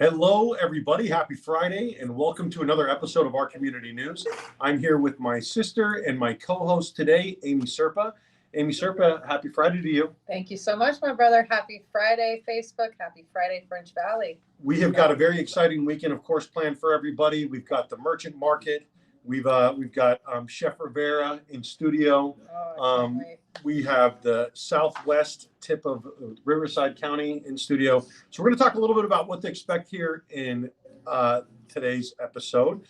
Hello, everybody. Happy Friday, and welcome to another episode of Our Community News. I'm here with my sister and my co-host today, Amy Serpa. Amy Serpa, happy Friday to you. Thank you so much, my brother. Happy Friday, Facebook. Happy Friday, French Valley. We have got a very exciting weekend, of course, planned for everybody. We've got the merchant market. We've got Chef Rivera in studio. We have the southwest tip of Riverside County in studio. So we're going to talk a little bit about what to expect here in today's episode.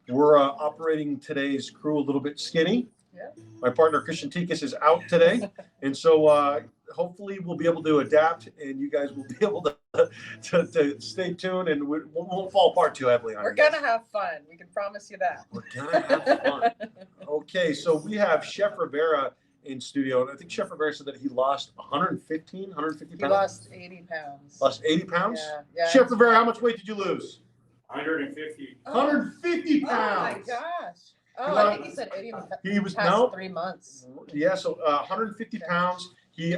We're operating today's crew a little bit skinny. Yeah. My partner Christian Tikas is out today, and so hopefully we'll be able to adapt, and you guys will be able to stay tuned, and we won't fall apart too heavily on We're going to have fun. We can promise you that. We're going to have fun. Okay, so we have Chef Rivera in studio, and I think Chef Rivera said that he lost 150 pounds. He lost 80 pounds. Lost 80 pounds? Yeah. Chef Rivera, how much weight did you lose? 150. 150 pounds. Oh my gosh. Oh, I think he said 80 He was past 3 months. Yeah, so 150 pounds. He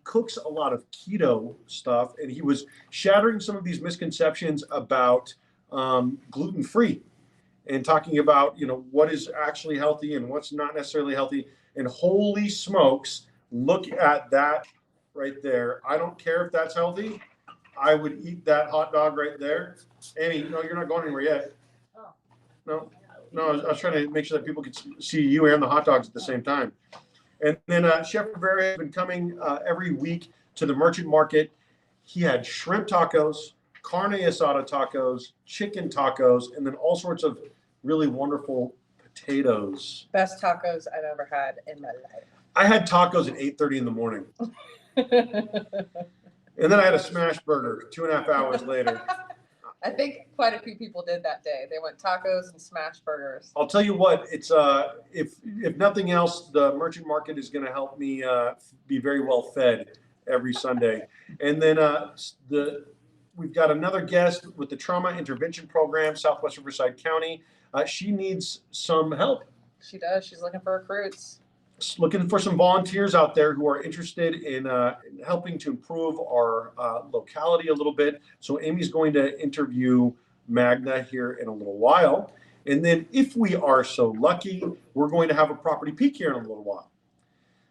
cooks a lot of keto stuff, and he was shattering some of these misconceptions about gluten-free and talking about, what is actually healthy and what's not necessarily healthy. And holy smokes, look at that right there. I don't care if that's healthy. I would eat that hot dog right there. Amy, no, you're not going anywhere yet. No, I was trying to make sure that people could see you and the hot dogs at the same time. And then Chef Rivera has been coming every week to the merchant market. He had shrimp tacos, carne asada tacos, chicken tacos, and then all sorts of really wonderful potatoes. Best tacos I've ever had in my life. I had tacos at 8:30 in the morning. And then I had a smash burger 2.5 hours later. I think quite a few people did that day. They went tacos and smash burgers. I'll tell you what, it's if nothing else, the merchant market is going to help me be very well fed every Sunday. And then we've got another guest with the Trauma Intervention Program, Southwest Riverside County. She needs some help. She does. She's looking for recruits. Looking for some volunteers out there who are interested in helping to improve our locality a little bit. So Amy's going to interview Magda here in a little while. And then if we are so lucky, we're going to have a property peek here in a little while.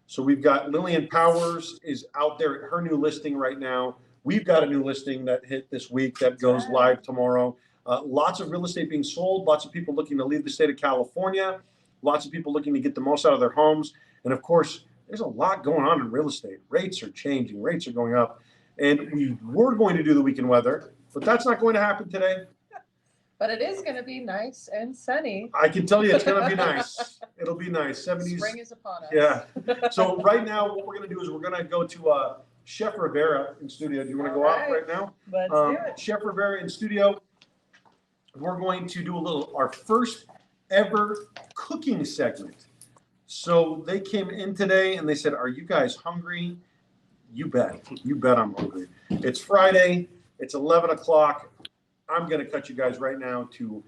So we've got Lillian Powers is out there at her new listing right now. We've got a new listing that hit this week that goes live tomorrow. Lots of real estate being sold, lots of people looking to leave the state of California, lots of people looking to get the most out of their homes. And of course, there's a lot going on in real estate. Rates are changing, rates are going up. And we were going to do the weekend weather, but that's not going to happen today. But it is going to be nice and sunny. I can tell you it's going to be nice. It'll be nice. 70s. Spring is upon us. Yeah. So right now, what we're going to do is we're going to go to Chef Rivera in studio. Do you want to go out right now? Let's do it. Chef Rivera in studio. We're going to do our first ever cooking segment. So they came in today and they said, "Are you guys hungry?" You bet. You bet I'm hungry. It's Friday. It's 11 o'clock. I'm going to cut you guys right now to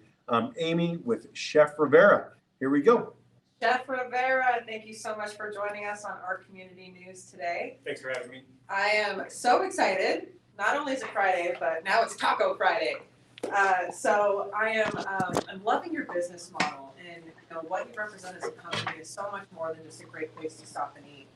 Amy with Chef Rivera. Here we go. Chef Rivera, thank you so much for joining us on Our Community News today. Thanks for having me. I am so excited. Not only is it Friday, but now it's Taco Friday. So I'm loving your business model, and what you represent as a company is so much more than just a great place to stop and eat.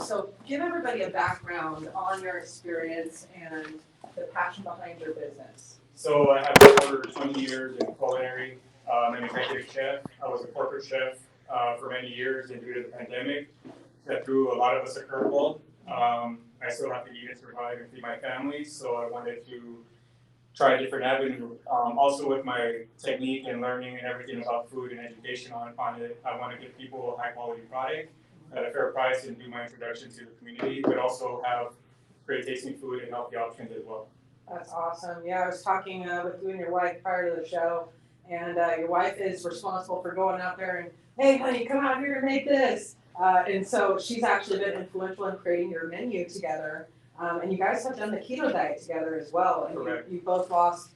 So give everybody a background on your experience and the passion behind your business. So I have over 20 years in culinary. I'm an executive chef. I was a corporate chef for many years, and due to the pandemic, that threw a lot of us a curveball. I still have to eat and survive and feed my family, so I wanted to try a different avenue. Also with my technique and learning and everything about food and education on it, I want to give people a high quality product at a fair price and do my introduction to the community, but also have great tasting food and healthy options as well. That's awesome. Yeah, I was talking with you and your wife prior to the show, and your wife is responsible for going out there and, "Hey honey, come out here and make this." And so she's actually been influential in creating your menu together. And you guys have done the keto diet together as well. And you both lost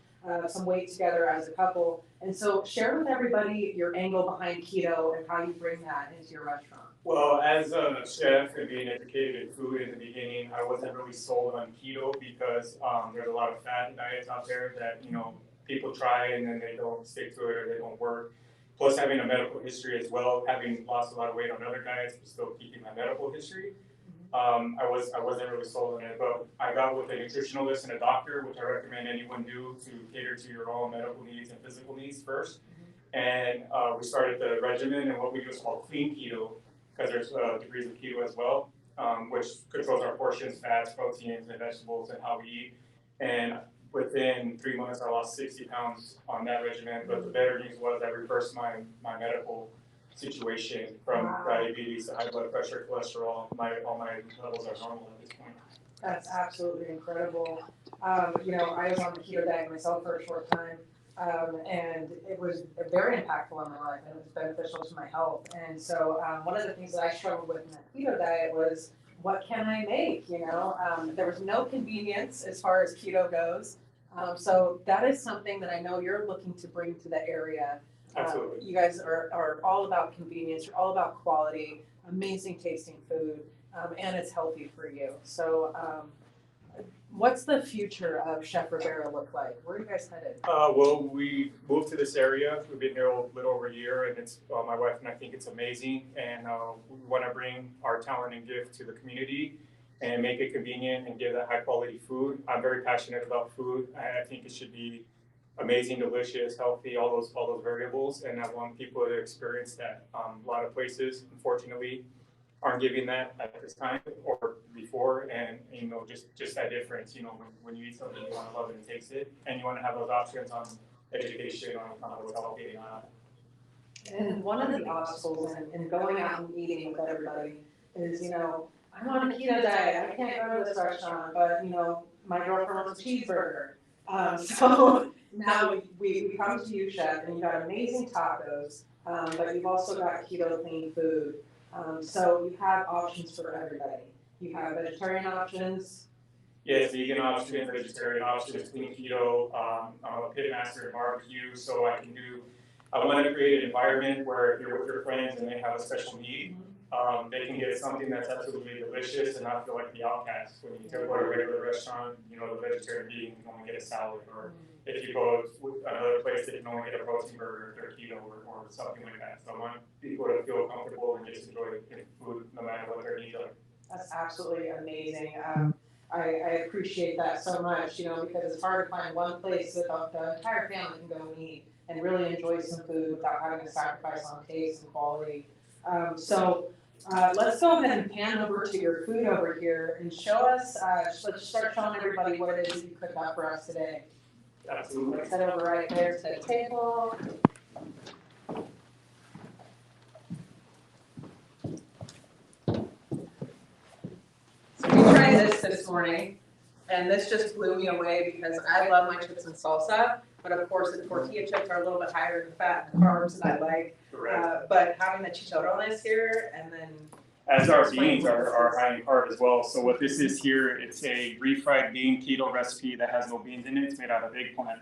some weight together as a couple. And so share with everybody your angle behind keto and how you bring that into your restaurant. Well, as a chef and being educated in food in the beginning, I wasn't really sold on keto because there's a lot of fad diets out there that people try and then they don't stick to it or they don't work. Plus, having a medical history as well, having lost a lot of weight on other diets, but still keeping my medical history, I wasn't really sold on it. But I got with a nutritionalist and a doctor, which I recommend anyone do to cater to your own medical needs and physical needs first. And we started the regimen, and what we do is called clean keto, because there's degrees of keto as well, which controls our portions, fats, proteins, and vegetables, and how we eat. And within 3 months, I lost 60 pounds on that regimen. But the better news was I reversed my medical situation from diabetes to high blood pressure, cholesterol. All my levels are normal at this point. That's absolutely incredible. You know, I was on the keto diet myself for a short time, and it was very impactful on my life, and it was beneficial to my health. And so, one of the things that I struggled with in that keto diet was, what can I make? You know, there was no convenience as far as keto goes. So that is something that I know you're looking to bring to the area. Absolutely. You guys are all about convenience. You're all about quality, amazing tasting food. And it's healthy for you. So, what's the future of Chef Rivera look like? Where are you guys headed? Well, we moved to this area. We've been here a little over a year, and it's my wife and I think it's amazing. And we want to bring our talent and gift to the community and make it convenient and give that high quality food. I'm very passionate about food. I think it should be amazing, delicious, healthy, all those variables, and I want people to experience that. A lot of places, unfortunately, aren't giving that at this time or before, and just that difference. When you eat something, you want to love it and taste it, and you want to have those options on education on what's healthy and not. And one of the obstacles in going out and eating with everybody is, I'm on a keto diet. I can't go to this restaurant, but my girlfriend wants a cheeseburger. So now we come to you, Chef, and you've got amazing tacos, but you've also got keto clean food. So you have options for everybody. You have vegetarian options. Yes, vegan options, vegetarian options, clean keto. I'm a pit master in barbecue, so I want to create an environment where if you're with your friends and they have a special need, they can get something that's absolutely delicious and not feel like the outcast. When you go to a regular restaurant, the vegetarian vegan can only get a salad, or if you go to another place, they can only get a protein burger if they're keto or something like that. So I want people to feel comfortable and just enjoy food no matter what their needs are. That's absolutely amazing. I appreciate that so much, because it's hard to find one place that the entire family can go and eat and really enjoy some food without having to sacrifice on taste and quality. So let's go ahead and pan over to your food over here and show us, let's start showing everybody what it is you cooked up for us today. Absolutely. Let's head over right there to the table. So we tried this morning, and this just blew me away because I love my chips and salsa, but of course the tortilla chips are a little bit higher in fat and carbs than I like. Correct. But having the chicharrones here, and then as our beans are high in carb as well. So what this is here, it's a refried bean keto recipe that has no beans in it. It's made out of eggplant,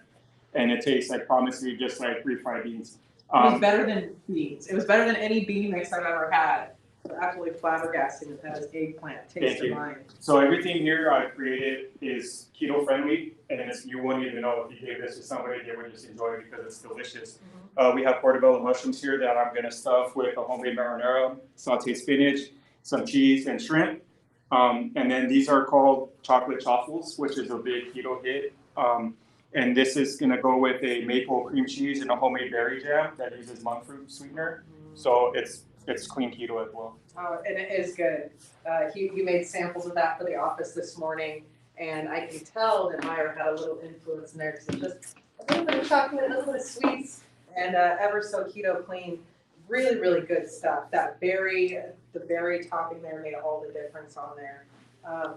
and it tastes, I promise you, just like refried beans. It was better than beans. It was better than any bean mix I've ever had. Absolutely flabbergasting that has eggplant taste in mine. So everything here I've created is keto friendly, and you wouldn't even know if you gave this to somebody, they would just enjoy it because it's delicious. We have portobello mushrooms here that I'm gonna stuff with a homemade marinara, sauteed spinach, some cheese and shrimp. And then these are called chocolate chaffles, which is a big keto hit. And this is gonna go with a maple cream cheese and a homemade berry jam that uses monk fruit sweetener. So it's clean keto as well. Oh, and it is good. He made samples of that for the office this morning, and I can tell that Meyer had a little influence in there because it's just a little bit of chocolate, a little bit of sweets, and ever so keto clean. Really, really good stuff. The berry topping there made all the difference on there.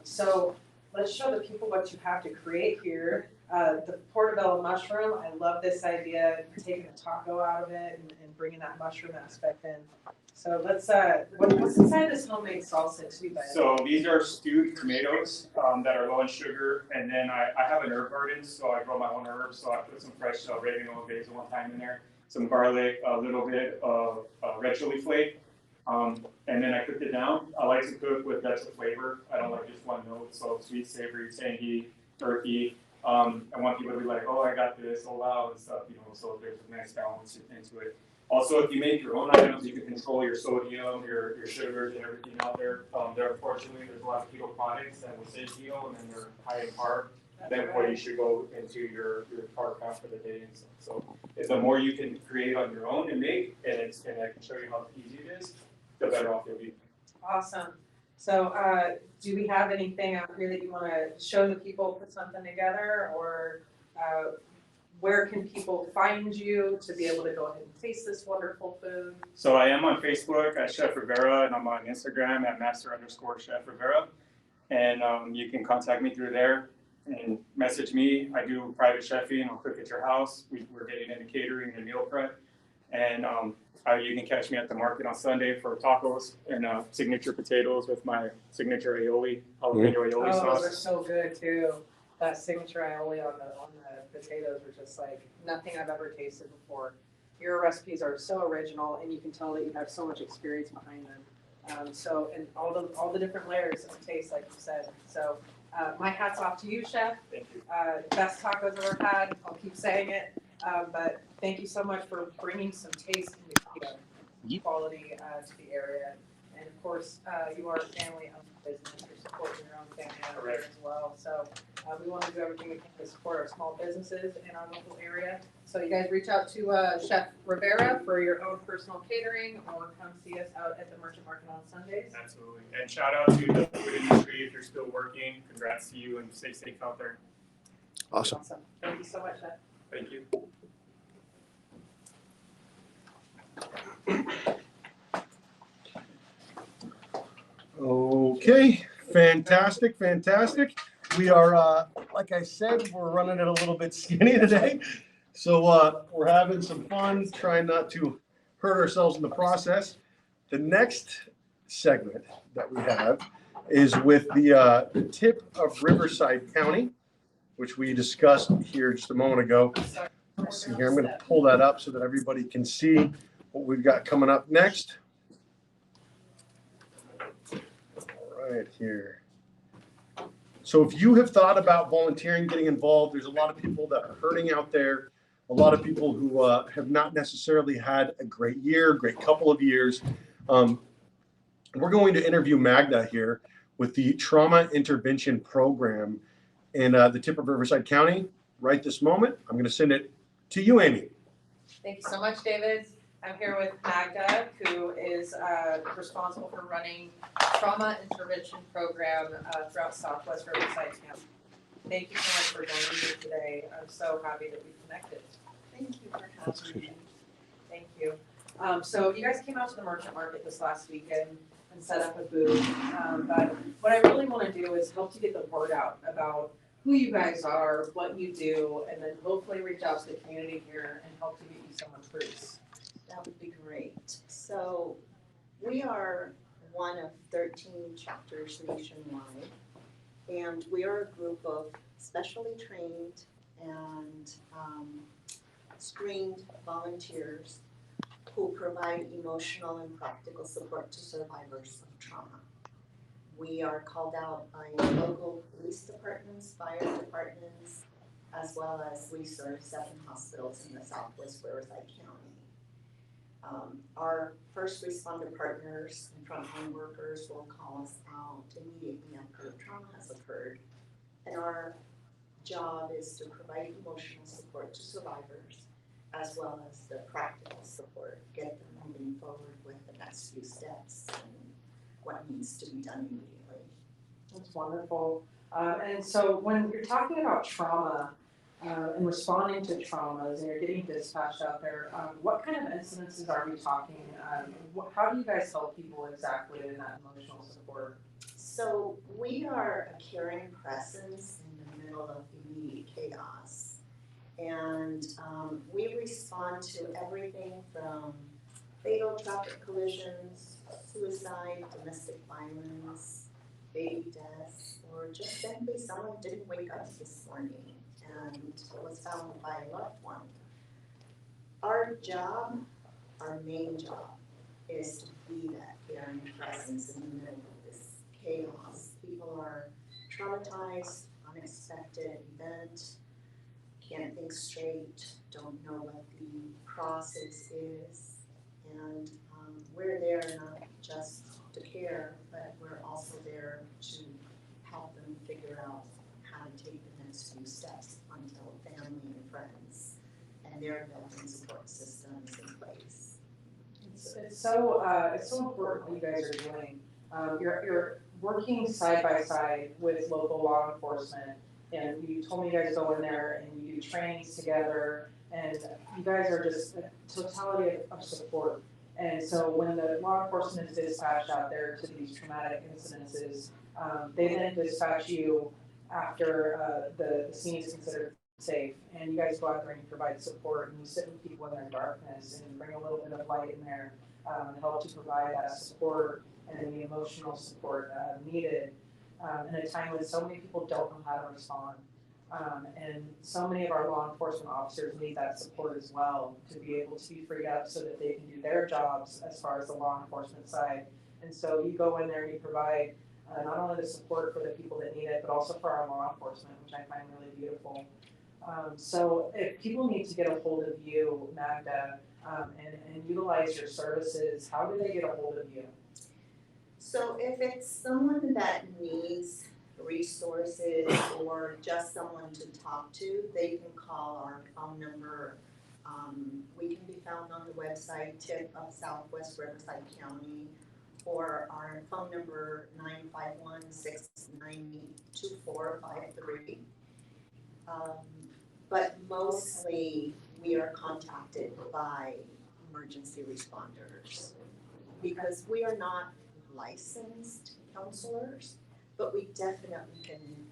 So let's show the people what you have to create here. The portobello mushroom, I love this idea, taking the taco out of it and bringing that mushroom aspect in. So let's, what's inside this homemade salsa too, buddy? So these are stewed tomatoes that are low in sugar, and then I have an herb garden, so I grow my own herbs, so I put some fresh oregano and basil and thyme in there, some garlic, a little bit of red chili flake, And then I cooked it down. I like to cook with depth of flavor. I don't like just one note, so sweet, savory, tangy, earthy. I want people to be like, oh, I got this, oh wow, and stuff, so there's a nice balance into it. Also, if you make your own items, you can control your sodium, your sugars, and everything out there. Unfortunately, there's a lot of keto products that will say keto, and then they're high in carb. Then what you should go into your carb count for the day and stuff. So if the more you can create on your own and make, and I can show you how easy it is, the better off you'll be. Awesome. So, do we have anything out here that you want to show the people, put something together, or where can people find you to be able to go ahead and taste this wonderful food? So I am on Facebook at Chef Rivera, and I'm on Instagram at master_Chef Rivera. And you can contact me through there and message me. I do private chefing. I'll cook at your house. We're getting into catering and meal prep. And you can catch me at the market on Sunday for tacos and signature potatoes with my signature aioli, jalapeno aioli sauce. Those are so good too. That signature aioli on the potatoes are just like nothing I've ever tasted before. Your recipes are so original, and you can tell that you have so much experience behind them. And all the different layers of taste, like you said. So my hat's off to you, Chef. Thank you. Best tacos I've ever had. I'll keep saying it. But thank you so much for bringing some taste into quality to the area. And of course, you are a family-owned business. You're supporting your own family out there as well. So we want to do everything we can to support our small businesses in our local area. So you guys reach out to Chef Rivera for your own personal catering, or come see us out at the Merchant Market on Sundays. Absolutely. And shout out to the food industry if you're still working. Congrats to you, and stay safe out there. Awesome. Thank you so much, Chef. Thank you. Okay, fantastic. We are, like I said, we're running it a little bit skinny today. So we're having some fun, trying not to hurt ourselves in the process. The next segment that we have is with the tip of Riverside County, which we discussed here just a moment ago. Let's see here, I'm going to pull that up so that everybody can see what we've got coming up next. Right here. So if you have thought about volunteering, getting involved, there's a lot of people that are hurting out there. A lot of people who have not necessarily had a great year, great couple of years. We're going to interview Magda here with the Trauma Intervention Program in the tip of Riverside County right this moment. I'm going to send it to you, Amy. Thank you so much, David. I'm here with Magda, who is responsible for running trauma intervention program throughout Southwest Riverside County. Thank you so much for joining me today. I'm so happy that we connected. Thank you for having me. Thank you. So you guys came out to the Merchant Market this last weekend and set up a booth. But what I really want to do is help to get the word out about who you guys are, what you do, and then hopefully reach out to the community here and help to get you some recruits. That would be great. So we are one of 13 chapters nationwide, and we are a group of specially trained and screened volunteers who provide emotional and practical support to survivors of trauma. We are called out by local police departments, fire departments, as well as we serve 7 hospitals in the Southwest Riverside County. Our first responder partners and frontline workers will call us out immediately after trauma has occurred. And our job is to provide emotional support to survivors, as well as the practical support, get them moving forward with the next few steps and what needs to be done immediately. That's wonderful. And so when you're talking about trauma and responding to traumas and you're getting dispatched out there, what kind of incidences are we talking? How do you guys help people exactly in that emotional support? So we are a caring presence in the middle of immediate chaos. And we respond to everything from fatal traffic collisions, suicide, domestic violence, baby deaths, or just simply someone didn't wake up this morning and was found by a loved one. Our job, our main job, is to be that caring presence in the middle of this chaos. People are traumatized, unexpected event, can't think straight, don't know what the process is. And we're there not just to care, but we're also there to help them figure out how to take the next few steps until family and friends and their building support systems in place. It's so important what you guys are doing. You're working side by side with local law enforcement, and you told me you guys go in there and you do trainings together, and you guys are just a totality of support. And so when the law enforcement is dispatched out there to these traumatic incidences, they then dispatch you after the scene is considered safe, and you guys go out there and you provide support, and you sit with people in their darkness and bring a little bit of light in there, and help to provide that support and the emotional support needed in a time when so many people don't know how to respond. And so many of our law enforcement officers need that support as well to be able to be freed up so that they can do their jobs as far as the law enforcement side. And so you go in there and you provide not only the support for the people that need it, but also for our law enforcement, which I find really beautiful. So if people need to get a hold of you, Magda, and utilize your services, how do they get a hold of you? So if it's someone that needs resources or just someone to talk to, they can call our phone number. We can be found on the website, TIP of Southwest Riverside County, or our phone number 951-698-2453. But mostly we are contacted by emergency responders because we are not licensed counselors, but we definitely can,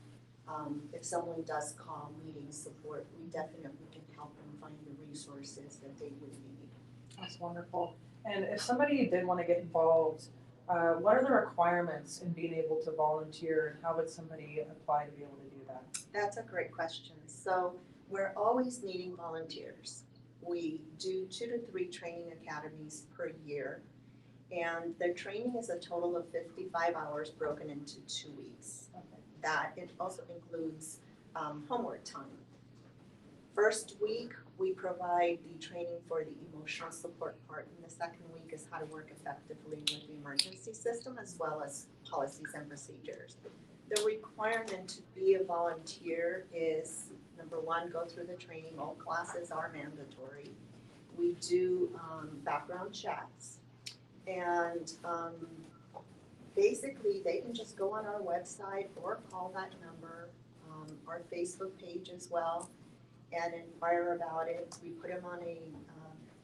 if someone does call needing support, we definitely can help them find the resources that they would need. That's wonderful. And if somebody did want to get involved, what are the requirements in being able to volunteer, and how would somebody apply to be able to do that? That's a great question. So we're always needing volunteers. We do 2 to 3 training academies per year. And the training is a total of 55 hours broken into 2 weeks. Okay. That it also includes homework time. First week, we provide the training for the emotional support part, and the second week is how to work effectively with the emergency system as well as policies and procedures. The requirement to be a volunteer is, number one, go through the training. All classes are mandatory. We do background checks. And basically, they can just go on our website or call that number, our Facebook page as well, and inquire about it. We put them on a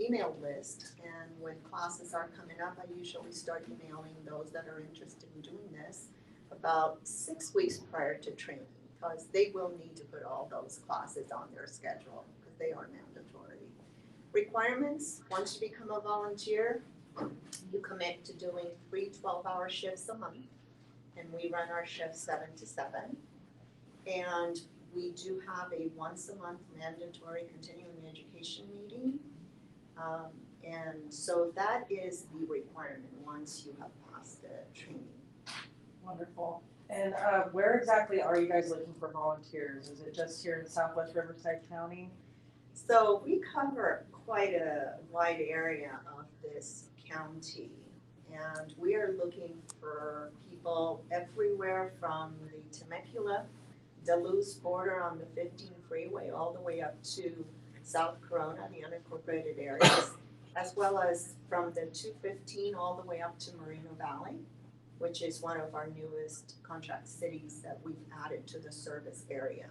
email list, and when classes are coming up, I usually start emailing those that are interested in doing this about 6 weeks prior to training, because they will need to put all those classes on their schedule because they are mandatory. Requirements: once you become a volunteer, you commit to doing 3 12-hour shifts a month, and we run our shifts 7 to 7. And we do have a once-a-month mandatory continuing education meeting. And so that is the requirement once you have passed the training. Wonderful. And where exactly are you guys looking for volunteers? Is it just here in Southwest Riverside County? So we cover quite a wide area of this county, and we are looking for people everywhere from the Temecula, Duluth border on the 15 freeway all the way up to South Corona, the unincorporated areas, as well as from the 215 all the way up to Moreno Valley, which is one of our newest contract cities that we've added to the service area.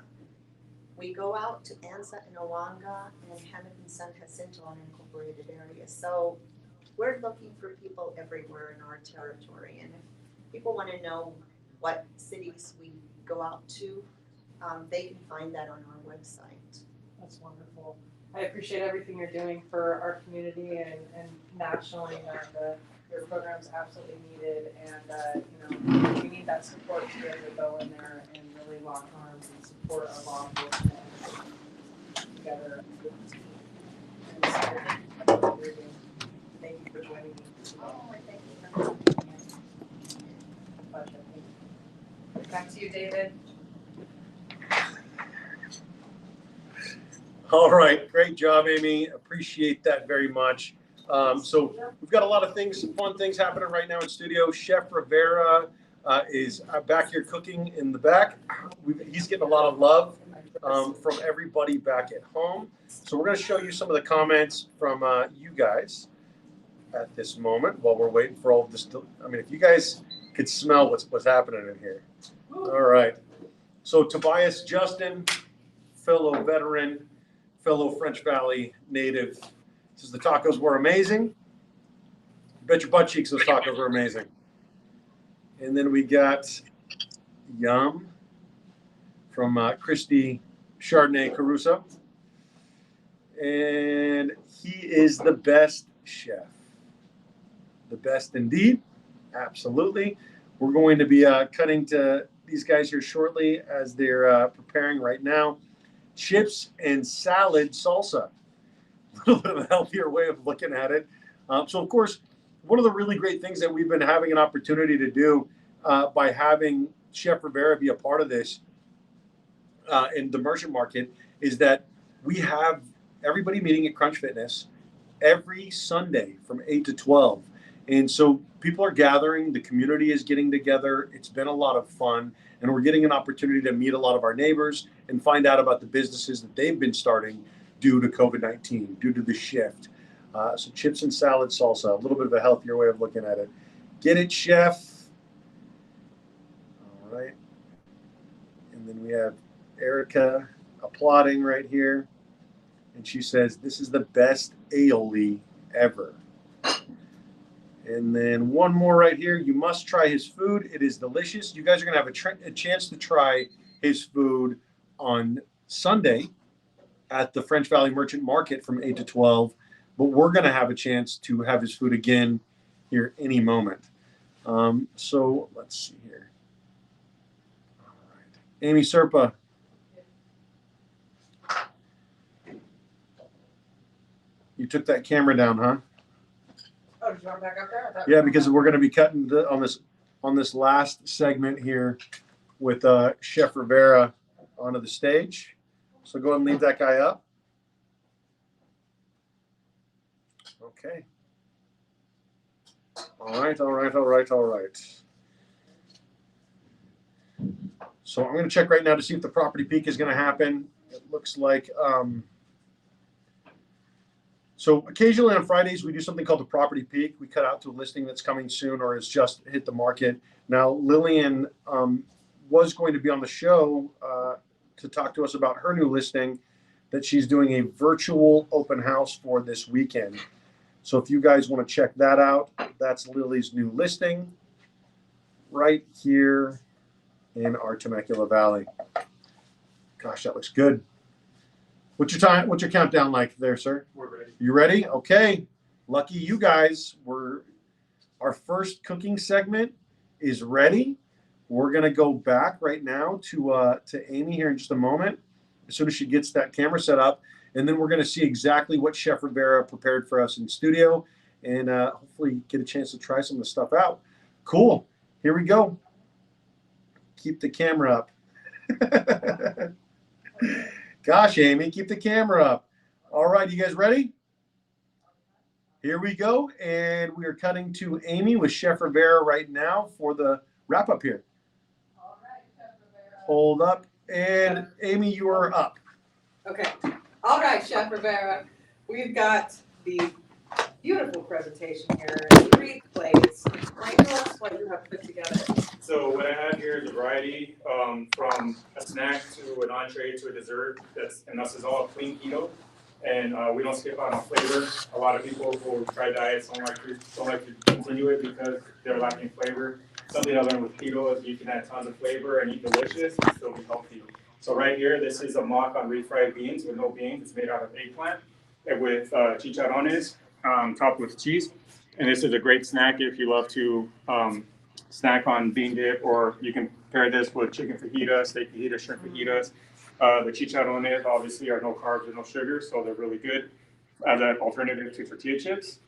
We go out to Anza and Owanga and Hamilton San Jacinto unincorporated areas. So we're looking for people everywhere in our territory. And if people want to know what cities we go out to, they can find that on our website. That's wonderful. I appreciate everything you're doing for our community and nationally. Your program's absolutely needed, and we need that support to be able to go in there and really lock arms and support our law enforcement together. And so, Thank you for joining me. Oh, thank you for having me. Pleasure. Back to you, David. All right, great job, Amy. Appreciate that very much. So we've got a lot of things, fun things happening right now in studio. Chef Rivera is back here cooking in the back. He's getting a lot of love from everybody back at home. So we're going to show you some of the comments from you guys at this moment while we're waiting for all of this. I mean, if you guys could smell what's happening in here. All right. So Tobias Justin, fellow veteran, fellow French Valley native, says the tacos were amazing. Bet your butt cheeks those tacos were amazing. And then we got Yum from Christy Chardonnay Caruso. And he is the best chef. The best indeed. Absolutely. We're going to be cutting to these guys here shortly as they're preparing right now. Chips and salad salsa. A little bit of a healthier way of looking at it. So, of course, one of the really great things that we've been having an opportunity to do by having Chef Rivera be a part of this in the merchant market is that we have everybody meeting at Crunch Fitness every Sunday from 8 to 12. And so people are gathering, the community is getting together. It's been a lot of fun. And we're getting an opportunity to meet a lot of our neighbors and find out about the businesses that they've been starting due to COVID-19, due to the shift. So chips and salad salsa, a little bit of a healthier way of looking at it. Get it, chef. All right. And then we have Erica applauding right here. And she says, this is the best aioli ever. And then one more right here. You must try his food. It is delicious. You guys are going to have a chance to try his food on Sunday at the French Valley Merchant Market from 8 to 12. But we're going to have a chance to have his food again here any moment. So let's see here. All right. Amy Serpa. You took that camera down, huh? Oh, did you want back up there? Yeah, because we're going to be cutting on this last segment here with Chef Rivera onto the stage. So go ahead and leave that guy up. Okay. All right. So I'm going to check right now to see if the property peak is going to happen. It looks like so occasionally on Fridays, we do something called the property peak. We cut out to a listing that's coming soon or has just hit the market. Now, Lillian was going to be on the show to talk to us about her new listing that she's doing a virtual open house for this weekend. So if you guys want to check that out, that's Lily's new listing right here in our Temecula Valley. Gosh, that looks good. What's your time? What's your countdown like there, sir? We're ready. You ready? Okay. Lucky you guys. Our first cooking segment is ready. We're gonna go back right now to Amy here in just a moment, as soon as she gets that camera set up, and then we're gonna see exactly what Chef Rivera prepared for us in studio, and hopefully get a chance to try some of the stuff out. Cool. Here we go. Keep the camera up. Gosh, Amy, keep the camera up. All right, you guys ready? Here we go, and we are cutting to Amy with Chef Rivera right now for the wrap up here. All right, Chef Rivera. Hold up, and Amy, you are up. Okay. All right, Chef Rivera. We've got the beautiful presentation here. 3 plates. Explain to us what you have put together. So what I have here is a variety from a snack to an entree to a dessert. And this is all clean keto, and we don't skip out on flavor. A lot of people who try diets don't like to continue it because they're lacking flavor. Something I learned with keto is you can add tons of flavor and eat delicious and still be healthy. So right here, this is a mock on refried beans with no beans. It's made out of eggplant and with chicharrones topped with cheese. And this is a great snack if you love to snack on bean dip, or you can pair this with chicken fajitas, steak fajitas, shrimp fajitas. The chicharrones obviously are no carbs and no sugar, so they're really good as an alternative to tortilla chips.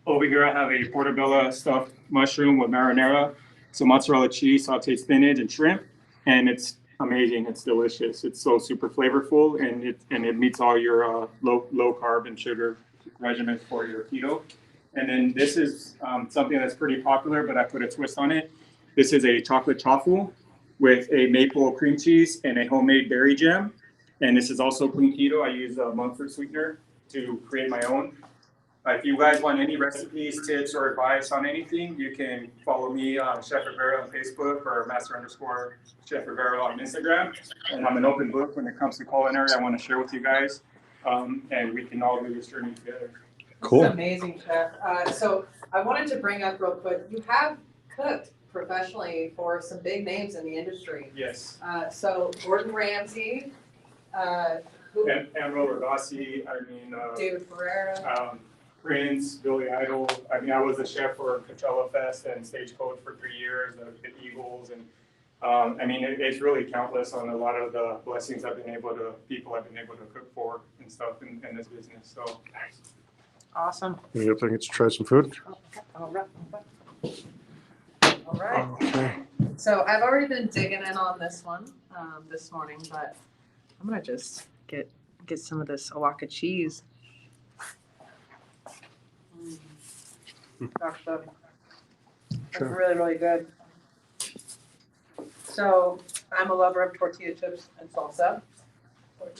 Over here, I have a portobello stuffed mushroom with marinara, some mozzarella cheese, sauteed spinach, and shrimp, and it's amazing. It's delicious. It's so super flavorful, and it meets all your low carb and sugar regimens for your keto. And then this is something that's pretty popular, but I put a twist on it. This is a chocolate chaffle with a maple cream cheese and a homemade berry jam. And this is also clean keto. I use a monk fruit sweetener to create my own. If you guys want any recipes, tips, or advice on anything, you can follow me on Chef Rivera on Facebook or Master_Chef Rivera on Instagram. And I'm an open book when it comes to culinary. I want to share with you guys, and we can all do this journey together. Cool. This is amazing, Chef. So I wanted to bring up real quick, you have cooked professionally for some big names in the industry. Yes. So Gordon Ramsay, who, Amro Ragazzi, David Ferreira. Prince, Billy Idol. I was a chef for Coachella Fest and Stagecoach for 3 years, the Eagles, and it's really countless on a lot of the blessings people I've been able to cook for and stuff in this business. So. Awesome. You up there get to try some food? All right. Okay. So I've already been digging in on this one this morning, but I'm gonna just get some of this Oaxaca cheese. Gosh, that's Sure. really, really good. So I'm a lover of tortilla chips and salsa.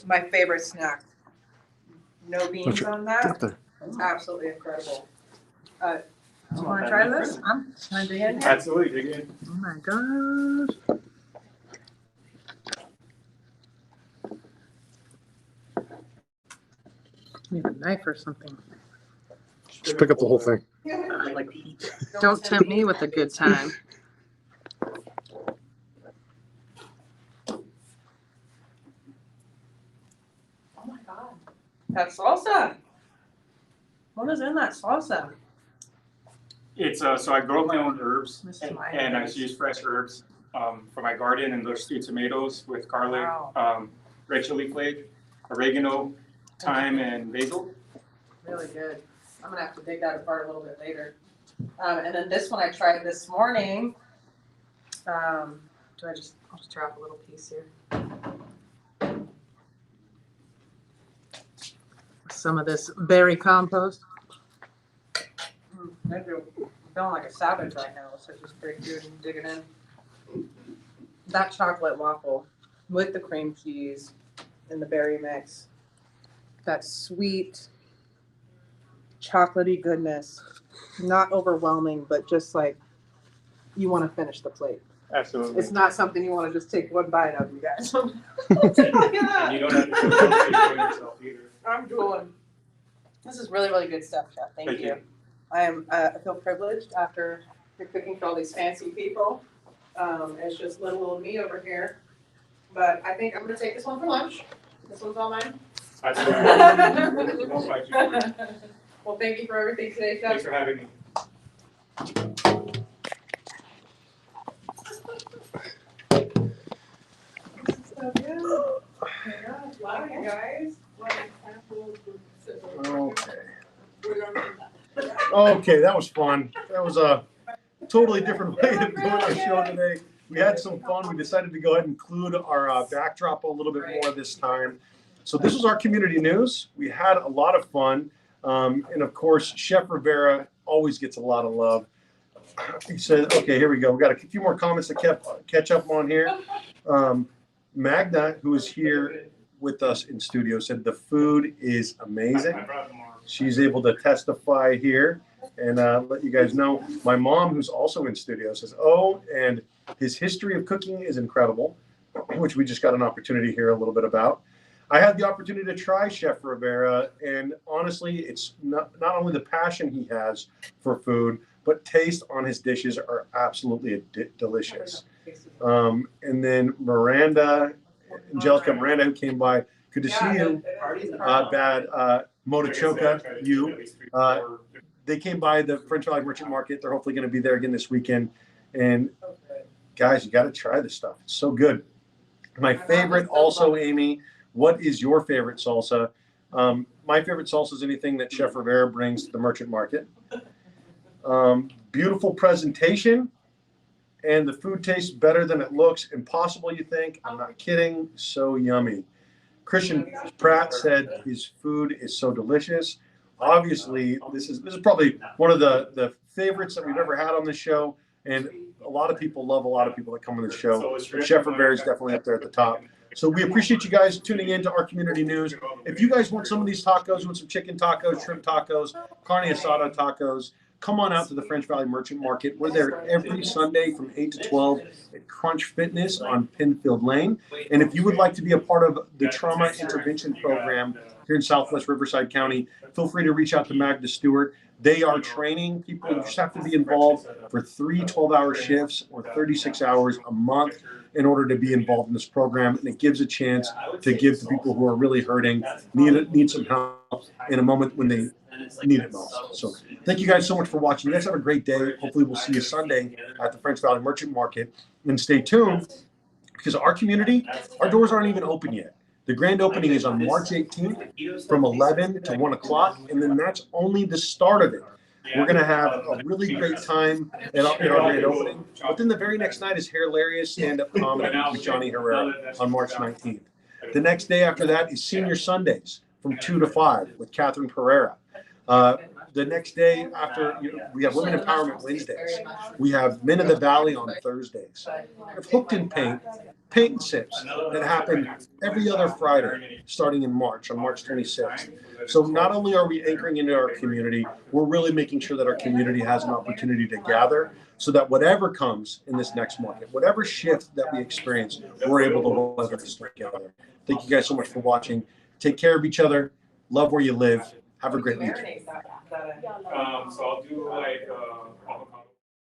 My favorite snack. No beans on that. Get there. It's absolutely incredible. Do you want to try this? Can I dig in here? Absolutely, dig in. Oh my gosh. Need a knife or something. Just pick up the whole thing. Don't tempt me with a good time. Oh my God. That's salsa. What is in that salsa? It's so I grow my own herbs, Mr. and Myers. I just use fresh herbs from my garden, and those stewed tomatoes with garlic, Wow. red chili flake, oregano, thyme, and basil. Really good. I'm gonna have to dig that apart a little bit later. And then this one I tried this morning. I'll just drop a little piece here. Some of this berry compost. I'm feeling like a savage right now. It's just pretty good and digging in. That chocolate waffle with the cream cheese and the berry mix. That sweet, chocolatey goodness. Not overwhelming, but just like you want to finish the plate. Absolutely. It's not something you want to just take one bite of, you guys. And you don't have to feel guilty for yourself either. I'm drooling. This is really, really good stuff, Chef. Thank you. I feel privileged after you're cooking for all these fancy people. It's just little old me over here. But I think I'm going to take this one for lunch. This one's all mine. Absolutely. Won't fight you for it. Well, thank you for everything today, Chef. Thanks for having me. So good. Oh my gosh, wow, you guys. Okay, that was fun. That was a totally different way of doing our show today. We had some fun. We decided to go ahead and include our backdrop a little bit more this time. So this was our community news. We had a lot of fun. And of course, Chef Rivera always gets a lot of love. He said, okay, here we go. We got a few more comments to catch up on here. Magda, who is here with us in studio, said the food is amazing. She's able to testify here and let you guys know. My mom, who's also in studio, says, oh, and his history of cooking is incredible, which we just got an opportunity to hear a little bit about. I had the opportunity to try Chef Rivera, and honestly, it's not only the passion he has for food, but taste on his dishes are absolutely delicious. And then Angelica Miranda, who came by, good to see you. Motochoka, you. They came by the French Valley Merchant Market. They're hopefully going to be there again this weekend. And guys, you got to try this stuff. It's so good. My favorite also, Amy, what is your favorite salsa? My favorite salsa is anything that Chef Rivera brings to the Merchant Market. Beautiful presentation, and the food tastes better than it looks. Impossible, you think? I'm not kidding. So yummy. Christian Pratt said his food is so delicious. Obviously, this is probably one of the favorites that we've ever had on the show, and a lot of people love a lot of people that come on the show. Chef Rivera is definitely up there at the top. So we appreciate you guys tuning in to our community news. If you guys want some of these tacos, you want some chicken tacos, shrimp tacos, carne asada tacos, come on out to the French Valley Merchant Market. We're there every Sunday from 8 to 12 at Crunch Fitness on Penfield Lane. And if you would like to be a part of the trauma intervention program here in Southwest Riverside County, feel free to reach out to Magda Stewart. They are training people. You just have to be involved for 3 12-hour shifts or 36 hours a month in order to be involved in this program. And it gives a chance to give to people who are really hurting, need some help in a moment when they need it most. So thank you guys so much for watching. You guys have a great day. Hopefully we'll see you Sunday at the French Valley Merchant Market. And stay tuned, because our community, our doors aren't even open yet. The grand opening is on March 18th from 11 to 1 o'clock, and then that's only the start of it. We're going to have a really great time at our grand opening. But then the very next night is Hilarious Stand-Up Comedy with Johnny Herrera on March 19th. The next day after that is Senior Sundays from 2 to 5 with Catherine Pereira. The next day after, we have Women Empowerment Wednesdays. We have Men of the Valley on Thursdays. We have Hooked in Paint and Sips that happen every other Friday starting in March, on March 26th. So not only are we anchoring into our community, we're really making sure that our community has an opportunity to gather so that whatever comes in this next market, whatever shift that we experience, we're able to weather this together. Thank you guys so much for watching. Take care of each other. Love where you live. Have a great week. So I'll do like